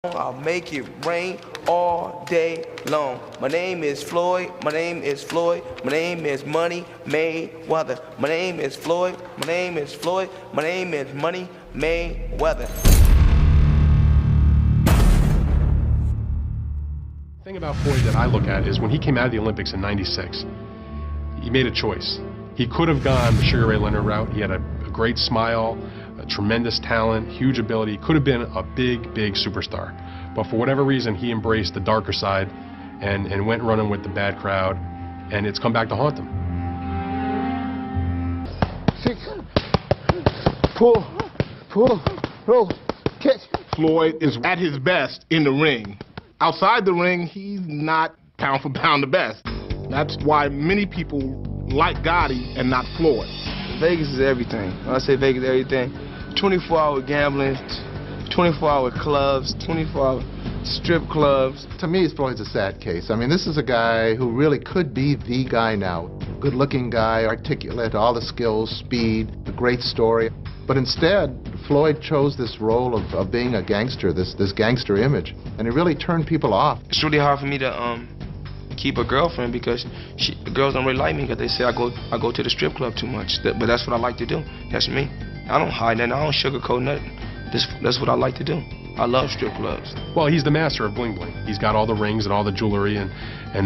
I'll make it rain all day long. My name is Floyd, my name is Floyd, my name is Money Mayweather. My name is Floyd, my name is Floyd, my name is Money Mayweather. The thing about Floyd that I look at is when he came out of the Olympics in '96, he made a choice. He could have gone the Sugar Ray Leonard route. He had a great smile, a tremendous talent, huge ability. Could have been a big superstar. But for whatever reason, he embraced the darker side and went running with the bad crowd, and it's come back to haunt him. Pull, roll, catch. Floyd is at his best in the ring. Outside the ring, he's not pound for pound the best. That's why many people like Gatti and not Floyd. Vegas is everything. When I say Vegas is everything, 24-hour gambling, 24-hour clubs, 24-hour strip clubs. To me, Floyd's a sad case. I mean, this is a guy who really could be the guy now. Good-looking guy, articulate, all the skills, speed, a great story. But instead, Floyd chose this role of being a gangster, this gangster image, and it really turned people off. It's really hard for me to keep a girlfriend because the girls don't really like me because they say I go to the strip club too much. But that's what I like to do. That's me. I don't hide nothing. I don't sugarcoat nothing. That's what I like to do. I love strip clubs. Well, he's the master of bling bling. He's got all the rings and all the jewelry and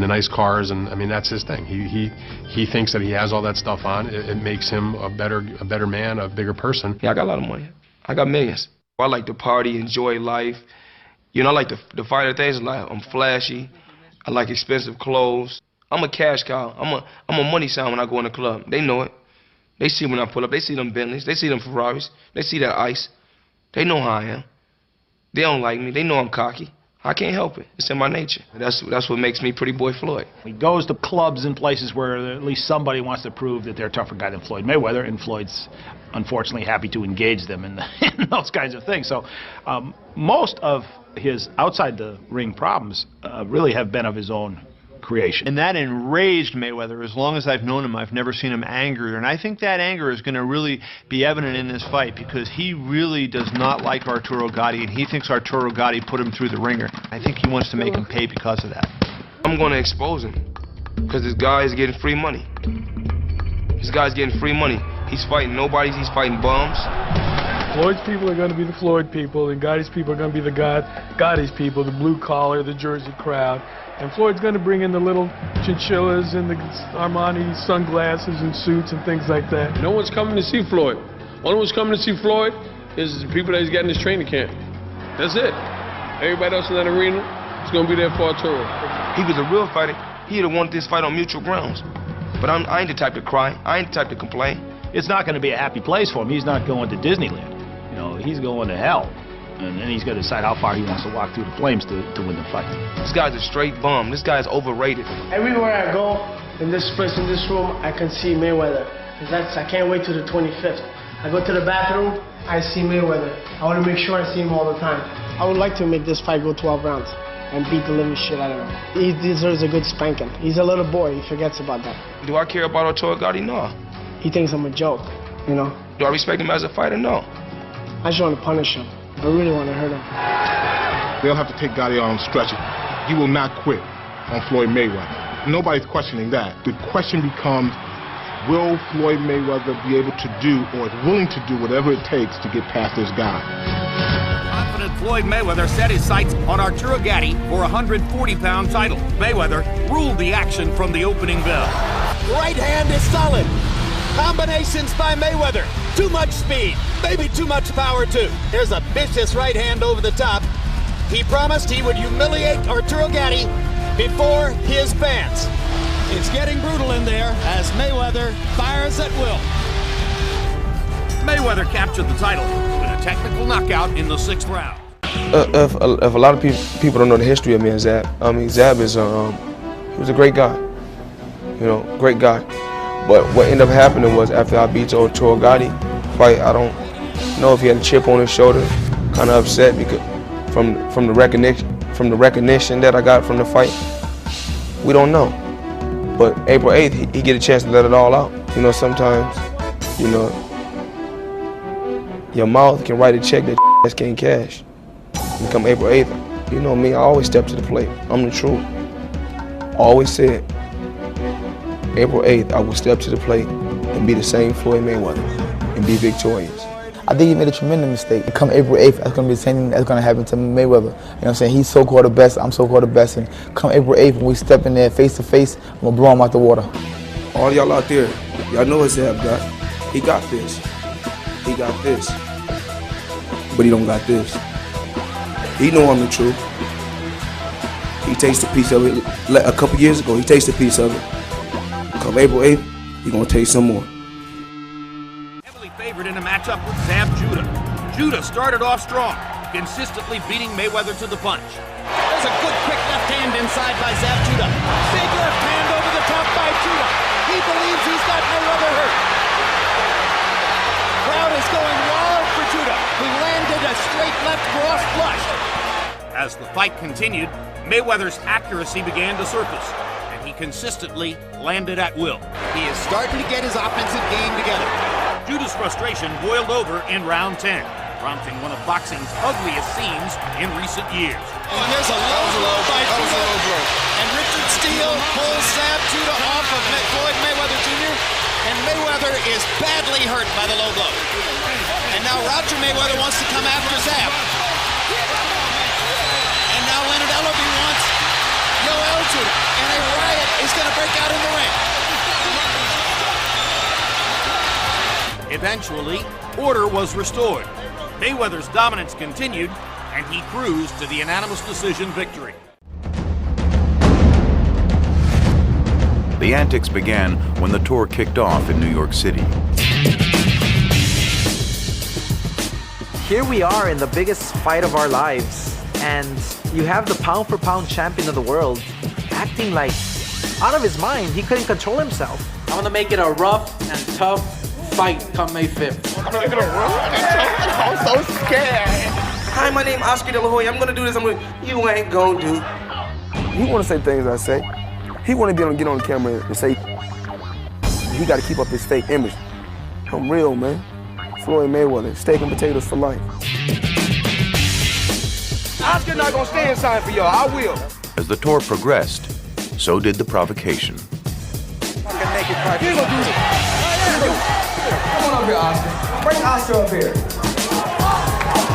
the nice cars, and I mean that's his thing. He thinks that he has all that stuff on. It makes him a better man, a bigger person. Yeah, I got a lot of money. I got millions. I like to party, enjoy life. You know, I like the finer things in life. I'm flashy. I like expensive clothes. I'm a cash cow. I'm a money sign when I go in the club. They know it. They see when I pull up. They see them Bentleys. They see them Ferraris. They see that ice. They know how I am. They don't like me. They know I'm cocky. I can't help it. It's in my nature. That's what makes me Pretty Boy Floyd. He goes to clubs and places where at least somebody wants to prove that they're a tougher guy than Floyd Mayweather, and Floyd's unfortunately happy to engage them in those kinds of things. So most of his outside the ring problems really have been of his own creation. And that enraged Mayweather. As long as I've known him, I've never seen him angry. And I think that anger is going to really be evident in this fight because he really does not like Arturo Gatti, and he thinks Arturo Gatti put him through the ringer. I think he wants to make him pay because of that. I'm going to expose him because this guy is getting free money. This guy's getting free money. He's fighting nobodies. He's fighting bums. Floyd's people are going to be the Floyd people, and Gotti's people are going to be the Gotti's people, the blue collar, the Jersey crowd. And Floyd's going to bring in the little chinchillas and the Armani sunglasses and suits and things like that. No one's coming to see Floyd. Only one's coming to see Floyd is the people that he's got in his training camp. That's it. Everybody else in that arena is going to be there for Arturo. He was a real fighter. He'd have won this fight on mutual grounds. But I ain't the type to cry. I ain't the type to complain. It's not going to be a happy place for him. He's not going to Disneyland. You know, he's going to hell. And then he's going to decide how far he wants to walk through the flames to win the fight. This guy's a straight bum. This guy's overrated. Everywhere I go, in this place, in this room, I can see Mayweather. I can't wait till the 25th. I go to the bathroom, I see Mayweather. I want to make sure I see him all the time. I would like to make this fight go 12 rounds and beat the living shit out of him. He deserves a good spanking. He's a little boy. He forgets about that. Do I care about Arturo Gatti? No. He thinks I'm a joke, you know. Do I respect him as a fighter? No. I just want to punish him. I really want to hurt him. They'll have to take Gatti on stretcher. He will not quit on Floyd Mayweather. Nobody's questioning that. The question becomes, will Floyd Mayweather be able to do or is willing to do whatever it takes to get past this guy? Confident Floyd Mayweather set his sights on Arturo Gatti for a 140-pound title. Mayweather ruled the action from the opening bell. Right hand is solid. Combinations by Mayweather. Too much speed, maybe too much power too. There's a vicious right hand over the top. He promised he would humiliate Arturo Gatti before his fans. It's getting brutal in there as Mayweather fires at will. Mayweather captured the title with a technical knockout in the 6th round. If a lot of people don't know the history of me and Zab, Zab is he was a great guy. You know, great guy. But what ended up happening was after I beat Arturo Gatti fight, I don't know if he had a chip on his shoulder, kind of upset because from the recognition that I got from the fight. We don't know. But April 8th, he get a chance to let it all out. You know, sometimes, you know, your mouth can write a check that can't cash. And come April 8th, you know me, I always step to the plate. I'm the truth. I always said, April 8th, I will step to the plate and be the same Floyd Mayweather and be victorious. I think he made a tremendous mistake. Come April 8th, that's going to be the same thing that's going to happen to Mayweather. You know what I'm saying? He's so-called the best, I'm so-called the best. And come April 8th, when we step in there face-to-face, I'm going to blow him out the water. All y'all out there, y'all know what Zab got. He got this. He got this. But he don't got this. He know I'm the truth. He tasted a piece of it a couple years ago. He tasted a piece of it. Come April 8th, he gonna taste some more. Heavily favored in a matchup with Zab Judah. Judah started off strong, consistently beating Mayweather to the punch. There's a good quick left hand inside by Zab Judah. Big left hand over the top by Judah. He believes he's got Mayweather hurt. Crowd is going wild for Judah, who landed a straight left cross flush. As the fight continued, Mayweather's accuracy began to surface, and he consistently landed at will. He is starting to get his offensive game together. Judah's frustration boiled over in round 10, prompting one of boxing's ugliest scenes in recent years. And there's a low blow by Judah. And Richard Steele pulls Zab Judah off of Floyd Mayweather Jr., and Mayweather is badly hurt by the low blow. And now Roger Mayweather wants to come after Zab. And now Leonard Ellerby wants Yoel Judah, and a riot is going to break out in the ring. Eventually, order was restored. Mayweather's dominance continued, and he cruised to the unanimous decision victory. The antics began when the tour kicked off in New York City. Here we are in the biggest fight of our lives, and you have the pound-for-pound champion of the world acting like out of his mind. He couldn't control himself. I'm gonna make it a rough and tough fight come May 5th. I'm so scared. Hi, my name is Oscar De La Hoya. I'm gonna do this. You ain't gonna do. He wanna say things I say. He wanna be able to get on the camera and say he gotta keep up his fake image. I'm real, man. Floyd Mayweather, steak and potatoes for life. Oscar not gonna stay inside for y'all. I will. As the tour progressed, so did the provocation. Come on up here, Oscar. Bring Oscar up here.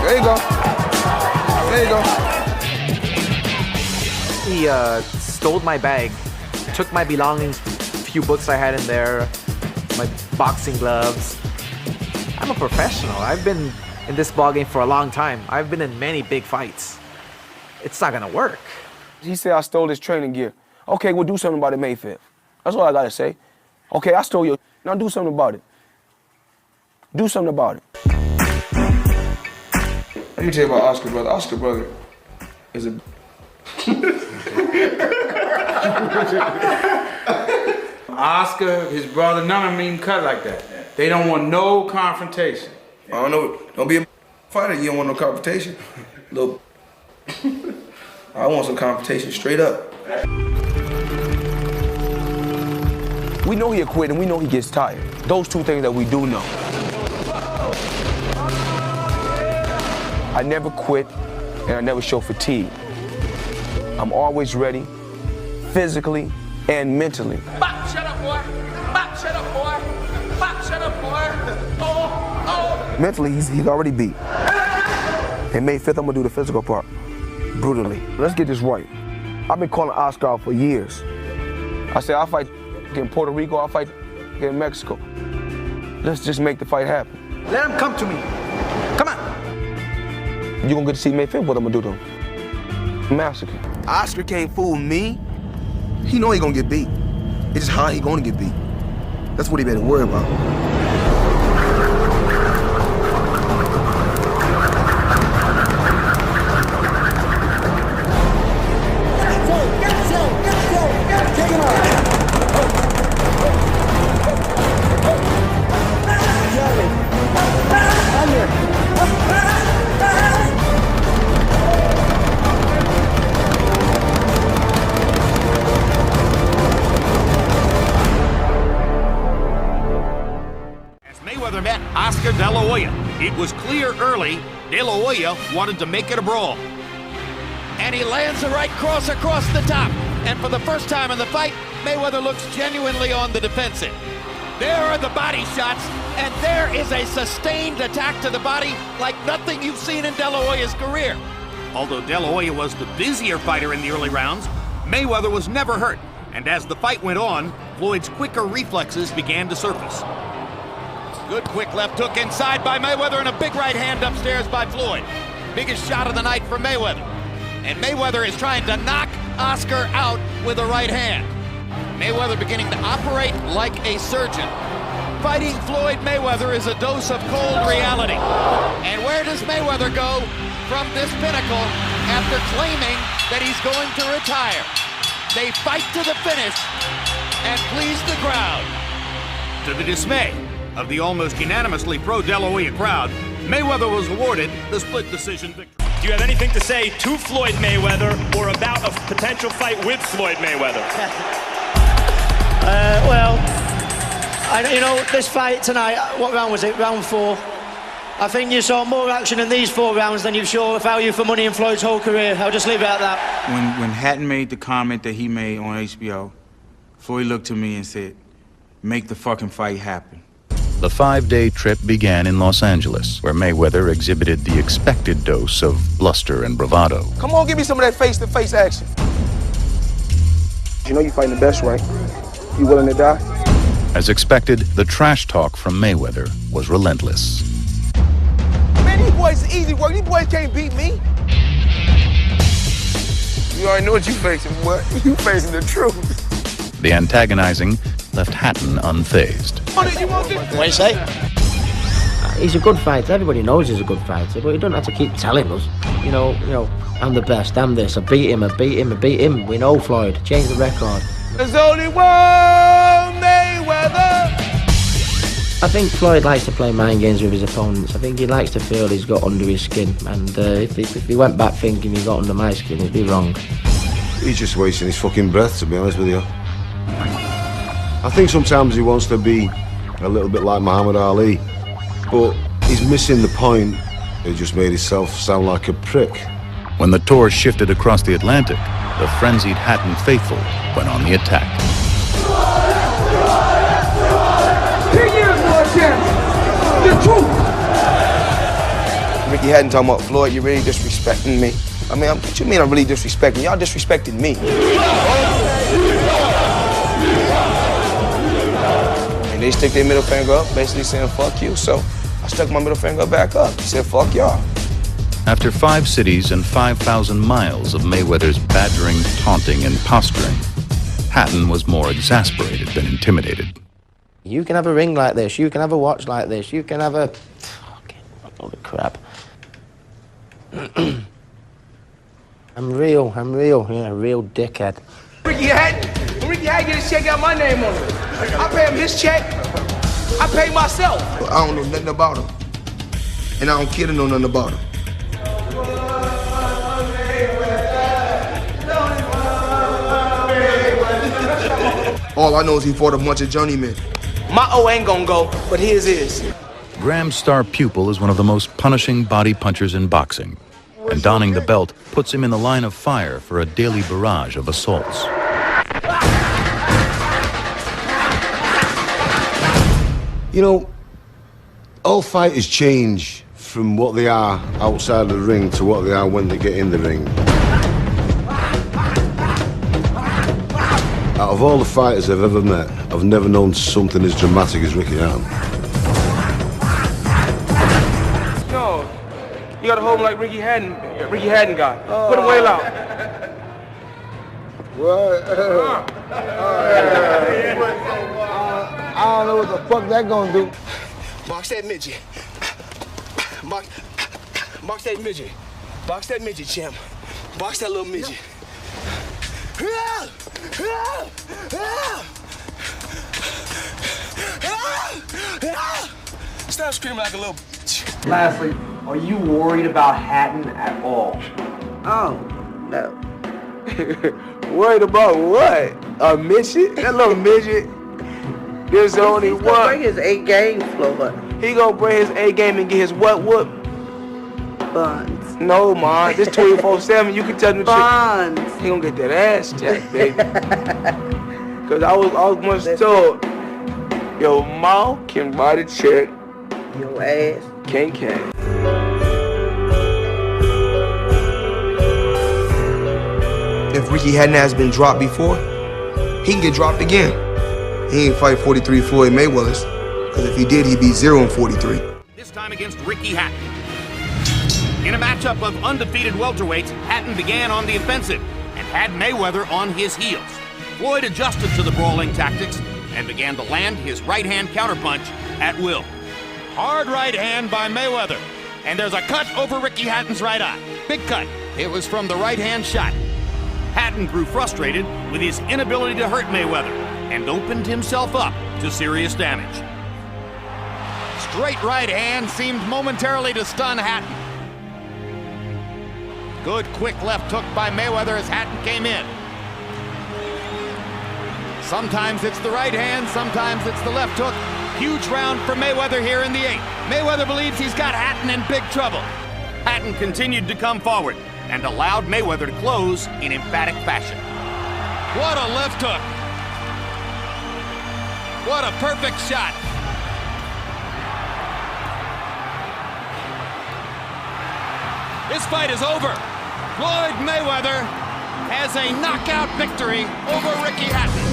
There you go. There you go. He stole my bag, took my belongings, a few books I had in there, my boxing gloves. I'm a professional. I've been in this ballgame for a long time. I've been in many big fights. It's not gonna work. He said I stole his training gear. Okay, we'll do something about it May 5th. That's all I gotta say. Okay, I stole your. Now do something about it. Do something about it. Let me tell you about Oscar, brother. Oscar, brother, is a. Oscar, his brother, none of them even cut like that. They don't want no confrontation. I don't know. Don't be a fighter. You don't want no confrontation. Little. I want some confrontation straight up. We know he'll quit and we know he gets tired. Those two things that we do know. I never quit and I never show fatigue. I'm always ready, physically and mentally. Bop, shut up, boy. Bop, shut up, boy. Bop, shut up, boy. Oh. Mentally, he's already beat. And May 5th, I'm gonna do the physical part, brutally. Let's get this right. I've been calling Oscar out for years. I said, I'll fight in Puerto Rico, I'll fight in Mexico. Let's just make the fight happen. Let him come to me. Come on. You're gonna get to see May 5th what I'm gonna do to him. Massacre. Oscar can't fool me. He know he gonna get beat. It's just how he gonna get beat. That's what he better worry about. It was clear early De La Hoya wanted to make it a brawl. And he lands the right cross across the top. And for the first time in the fight, Mayweather looks genuinely on the defensive. There are the body shots, and there is a sustained attack to the body like nothing you've seen in De La Hoya's career. Although De La Hoya was the busier fighter in the early rounds, Mayweather was never hurt. And as the fight went on, Floyd's quicker reflexes began to surface. Good quick left hook inside by Mayweather and a big right hand upstairs by Floyd. Biggest shot of the night for Mayweather. And Mayweather is trying to knock Oscar out with a right hand. Mayweather beginning to operate like a surgeon. Fighting Floyd Mayweather is a dose of cold reality. And where does Mayweather go from this pinnacle after claiming that he's going to retire? They fight to the finish and please the crowd. To the dismay of the almost unanimously pro-De La Hoya crowd, Mayweather was awarded the split decision victory. Do you have anything to say to Floyd Mayweather or about a potential fight with Floyd Mayweather? This fight tonight, what round was it? Round 4. I think you saw more action in these 4 rounds than you saw value for money in Floyd's whole career. I'll just leave it at that. When Hatton made the comment that he made on HBO, Floyd looked to me and said, make the fucking fight happen. The 5-day trip began in Los Angeles, where Mayweather exhibited the expected dose of bluster and bravado. Come on, give me some of that face-to-face action. You know you're fighting the best, right? You willing to die? As expected, the trash talk from Mayweather was relentless. Man, these boys is easy work. These boys can't beat me. You already know what you facing, boy. You facing the truth. The antagonizing left Hatton unfazed. What do you say? He's a good fighter. Everybody knows he's a good fighter, but you don't have to keep telling us. You know, I'm the best, I'm this. I beat him. We know Floyd. Change the record. There's only one Mayweather. I think Floyd likes to play mind games with his opponents. I think he likes to feel he's got under his skin. And if he went back thinking he got under my skin, he'd be wrong. He's just wasting his fucking breath, to be honest with you. I think sometimes he wants to be a little bit like Muhammad Ali, but he's missing the point. He just made himself sound like a prick. When the tour shifted across the Atlantic, the frenzied Hatton faithful went on the attack. 10 years world champ. The truth. Ricky Hatton talking about, Floyd, you're really disrespecting me. I mean, what you mean I'm really disrespecting? Y'all disrespecting me. And they stick their middle finger up, basically saying, fuck you. So I stuck my middle finger back up. He said, fuck y'all. After 5 cities and 5,000 miles of Mayweather's badgering, taunting, and posturing, Hatton was more exasperated than intimidated. You can have a ring like this. You can have a watch like this. You can have a... Fucking load of crap. I'm real. Yeah, a real dickhead. Ricky Hatton. When Ricky Hatton get his check, got my name on it. I pay him his check. I pay myself. I don't know nothing about him. And I don't care to know nothing about him. All I know is he fought a bunch of journeymen. My O ain't gonna go, but his is. Graham's star pupil is one of the most punishing body punchers in boxing, and donning the belt puts him in the line of fire for a daily barrage of assaults. You know, all fighters change from what they are outside of the ring to what they are when they get in the ring. Out of all the fighters I've ever met, I've never known something as dramatic as Ricky Hatton. No, you gotta hold him like Ricky Hatton got. Put him way out. I don't know what the fuck that gonna do. Box that midget. Box that midget. Box that midget, champ. Box that little midget. Stop screaming like a little bitch. Lastly, are you worried about Hatton at all? Oh, no. Worried about what? A midget? That little midget? There's only one. Bring his 8 games, Floyd. He gonna bring his A game and get his what whoop? Buns. No, man. This 24/7. You can tell me Buns. shit. He gonna get that ass jacked, baby. Cause I was once told, your mouth can write a check. Your ass can't cash. If Ricky Hatton has been dropped before, he can get dropped again. He ain't fight 43 Floyd Mayweathers, because if he did, he'd be 0-43. This time against Ricky Hatton. In a matchup of undefeated welterweights, Hatton began on the offensive and had Mayweather on his heels. Floyd adjusted to the brawling tactics and began to land his right-hand counterpunch at will. Hard right hand by Mayweather, and there's a cut over Ricky Hatton's right eye. Big cut. It was from the right-hand shot. Hatton grew frustrated with his inability to hurt Mayweather and opened himself up to serious damage. Straight right hand seemed momentarily to stun Hatton. Good quick left hook by Mayweather as Hatton came in. Sometimes it's the right hand, sometimes it's the left hook. Huge round for Mayweather here in the 8th. Mayweather believes he's got Hatton in big trouble. Hatton continued to come forward and allowed Mayweather to close in emphatic fashion. What a left hook. What a perfect shot. This fight is over. Floyd Mayweather has a knockout victory over Ricky Hatton.